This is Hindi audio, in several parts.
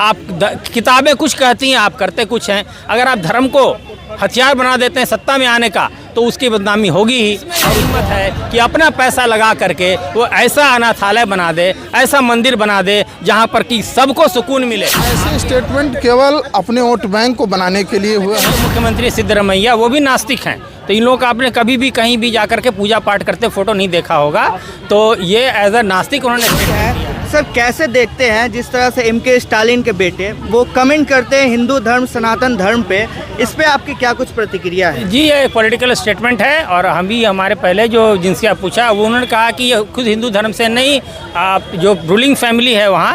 आप किताबें कुछ कहती हैं, आप करते कुछ हैं। अगर आप धर्म को हथियार बना देते हैं सत्ता में आने का, तो उसकी बदनामी होगी ही। और हिम्मत है कि अपना पैसा लगा करके वो ऐसा अनाथालय बना दे, ऐसा मंदिर बना दे जहाँ पर कि सबको सुकून मिले। ऐसे स्टेटमेंट केवल अपने वोट बैंक को बनाने के लिए हुए हैं। मुख्यमंत्री सिद्धरमैया वो भी नास्तिक हैं, तो इन लोगों का आपने कभी भी कहीं भी जाकर के पूजा पाठ करते फोटो नहीं देखा होगा। तो ये एज अ नास्तिक उन्होंने सर कैसे देखते हैं जिस तरह से एमके स्टालिन के बेटे वो कमेंट करते हैं हिंदू धर्म सनातन धर्म पे, इस पे आपकी क्या कुछ प्रतिक्रिया है? जी, ये पॉलिटिकल स्टेटमेंट है। और हम भी हमारे पहले जो जिनसे आप पूछा वो उन्होंने कहा कि ये खुद हिंदू धर्म से नहीं, आप जो रूलिंग फैमिली है वहाँ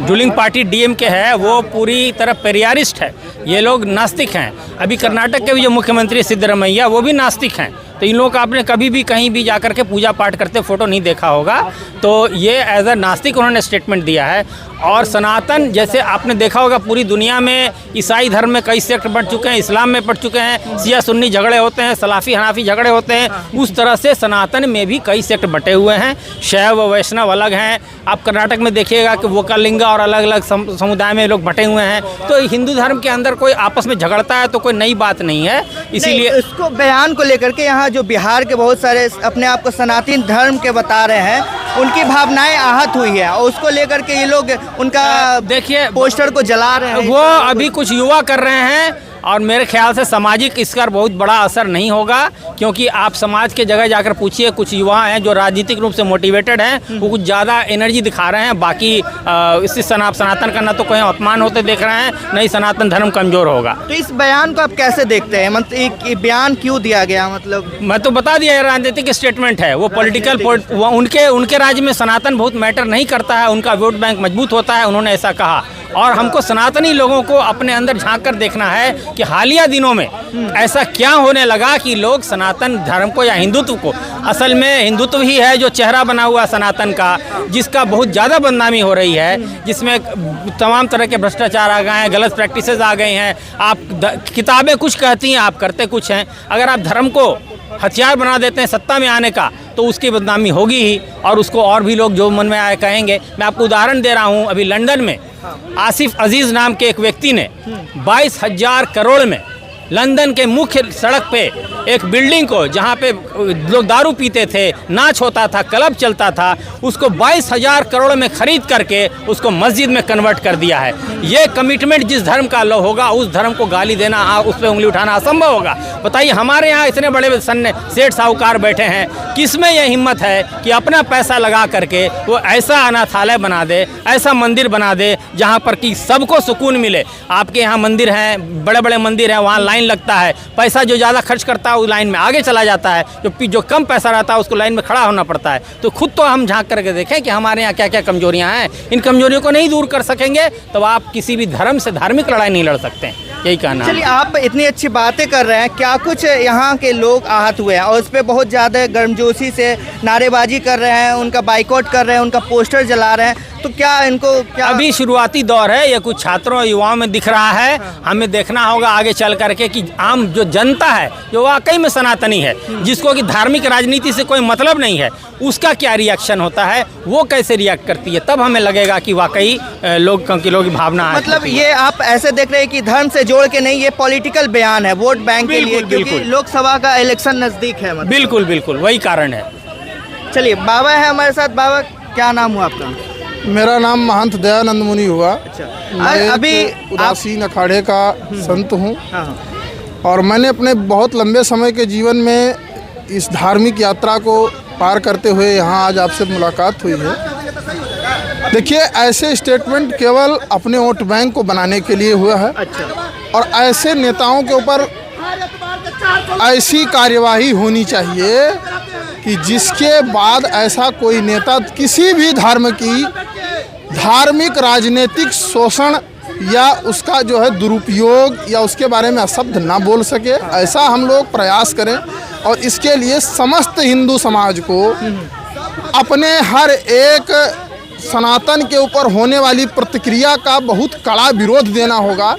रूलिंग पार्टी डीएमके है वो पूरी तरह पेरियारिस्ट है, ये लोग नास्तिक हैं। अभी कर्नाटक के भी जो मुख्यमंत्री सिद्धरमैया वो भी नास्तिक हैं। तो इन लोगों का आपने कभी भी कहीं भी जाकर के पूजा पाठ करते फोटो नहीं देखा होगा। तो ये एज अ नास्तिक उन्होंने स्टेटमेंट दिया है। और सनातन, जैसे आपने देखा होगा पूरी दुनिया में ईसाई धर्म में कई सेक्ट बढ़ चुके हैं, इस्लाम में बढ़ चुके हैं, शिया सुन्नी झगड़े होते हैं, सलाफी हनाफी झगड़े होते हैं, उस तरह से सनातन में भी कई सेक्ट बटे हुए हैं। शैव वैष्णव अलग हैं। आप कर्नाटक में देखिएगा कि वोकालिंगा और अलग अलग समुदाय में लोग बटे हुए हैं। तो हिंदू धर्म के अंदर कोई आपस में झगड़ता है तो कोई नई बात नहीं है। इसीलिए इसको बयान को लेकर के यहाँ जो बिहार के बहुत सारे अपने आप को सनातन धर्म के बता रहे हैं, उनकी भावनाएं आहत हुई है और उसको लेकर के ये लोग उनका देखिए पोस्टर को जला रहे हैं। वो अभी कुछ युवा कर रहे हैं और मेरे ख्याल से सामाजिक इसका बहुत बड़ा असर नहीं होगा, क्योंकि आप समाज के जगह जाकर पूछिए, कुछ युवा हैं जो राजनीतिक रूप से मोटिवेटेड हैं, वो कुछ ज़्यादा एनर्जी दिखा रहे हैं। बाकी इससे सनातन का ना तो कोई अपमान होते देख रहे हैं, नहीं सनातन धर्म कमज़ोर होगा। तो इस बयान को आप कैसे देखते हैं? मतलब ये बयान क्यों दिया गया? मतलब मैं तो बता दिया, राजनीतिक स्टेटमेंट है वो, पॉलिटिकल उनके राज्य में सनातन बहुत मैटर नहीं करता है, उनका वोट बैंक मजबूत होता है, उन्होंने ऐसा कहा। और हमको सनातनी लोगों को अपने अंदर झांक कर देखना है कि हालिया दिनों में ऐसा क्या होने लगा कि लोग सनातन धर्म को या हिंदुत्व को, असल में हिंदुत्व ही है जो चेहरा बना हुआ सनातन का, जिसका बहुत ज़्यादा बदनामी हो रही है, जिसमें तमाम तरह के भ्रष्टाचार आ गए हैं, गलत प्रैक्टिसेस आ गई हैं। आप किताबें कुछ कहती हैं, आप करते कुछ हैं। अगर आप धर्म को हथियार बना देते हैं सत्ता में आने का, तो उसकी बदनामी होगी ही। और उसको और भी लोग जो मन में आए कहेंगे। मैं आपको उदाहरण दे रहा हूँ, अभी लंदन में आसिफ अजीज़ नाम के एक व्यक्ति ने 22,000 करोड़ में लंदन के मुख्य सड़क पे एक बिल्डिंग को, जहाँ पे लोग दारू पीते थे, नाच होता था, क्लब चलता था, उसको 22,000 करोड़ में खरीद करके उसको मस्जिद में कन्वर्ट कर दिया है। ये कमिटमेंट जिस धर्म का लो होगा, उस धर्म को गाली देना, उस पर उंगली उठाना असंभव होगा। बताइए, हमारे यहाँ इतने बड़े सेठ साहूकार बैठे हैं, किसमें यह हिम्मत है कि अपना पैसा लगा करके वो ऐसा अनाथालय बना दे, ऐसा मंदिर बना दे जहाँ पर कि सबको सुकून मिले। आपके यहाँ मंदिर हैं, बड़े बड़े मंदिर हैं, वहाँ लाइन लगता है, पैसा जो ज़्यादा खर्च करता है उस लाइन में आगे चला जाता है, जो कम पैसा रहता है उसको लाइन में खड़ा होना पड़ता है। तो खुद तो हम झांक करके देखें कि हमारे यहाँ क्या क्या कमजोरियाँ हैं। इन कमजोरियों को नहीं दूर कर सकेंगे तो आप किसी भी धर्म से धार्मिक लड़ाई नहीं लड़ सकते हैं। यही कहना है। चलिए, आप इतनी अच्छी बातें कर रहे हैं, क्या कुछ यहाँ के लोग आहत हुए हैं और उस पर बहुत ज़्यादा गर्मजोशी से नारेबाजी कर रहे हैं, उनका बाइकआउट कर रहे हैं, उनका पोस्टर जला रहे हैं, तो क्या इनको क्या? अभी शुरुआती दौर है, ये कुछ छात्रों युवाओं में दिख रहा है। हमें देखना होगा आगे चल करके कि आम जो जनता है, जो वाकई में सनातनी है, जिसको कि धार्मिक राजनीति से कोई मतलब नहीं है, उसका क्या रिएक्शन होता है, वो कैसे रिएक्ट करती है। तब हमें लगेगा कि वाकई लोगों की भावना है। मतलब ये आप ऐसे देख रहे हैं कि धर्म से जोड़ के नहीं, ये पॉलिटिकल बयान है वोट बैंक के लिए, क्योंकि लोकसभा का इलेक्शन नजदीक है। मतलब बिल्कुल बिल्कुल वही कारण है। चलिए, बाबा है हमारे साथ। बाबा, क्या नाम हुआ आपका? मेरा नाम महंत दयानंद मुनि हुआ। अच्छा, मैं अभी उदासीन अखाड़े का संत हूँ। हाँ। और मैंने अपने बहुत लंबे समय के जीवन में इस धार्मिक यात्रा को पार करते हुए यहाँ आज आपसे मुलाकात हुई है। देखिए, ऐसे स्टेटमेंट केवल अपने वोट बैंक को बनाने के लिए हुआ है। अच्छा। और ऐसे नेताओं के ऊपर ऐसी कार्यवाही होनी चाहिए कि जिसके बाद ऐसा कोई नेता किसी भी धर्म की धार्मिक राजनीतिक शोषण या उसका जो है दुरुपयोग या उसके बारे में अशब्द ना बोल सके, ऐसा हम लोग प्रयास करें। और इसके लिए समस्त हिंदू समाज को अपने हर एक सनातन के ऊपर होने वाली प्रतिक्रिया का बहुत कड़ा विरोध देना होगा।